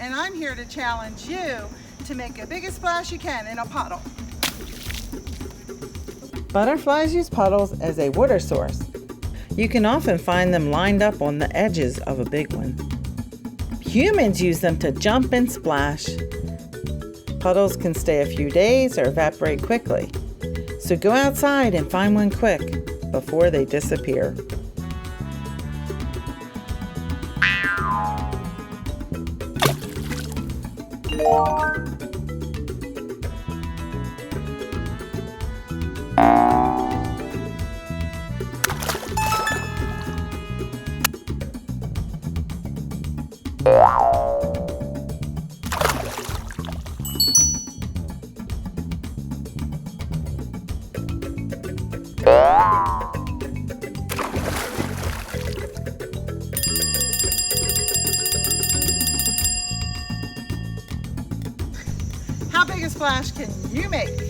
and I'm here to challenge you to make the biggest splash you can in a puddle. Butterflies use puddles as a water source. You can often find them lined up on the edges of a big one. Humans use them to jump and splash. Puddles can stay a few days or evaporate quickly, so go outside and find one quick before they disappear. How big a splash can you make?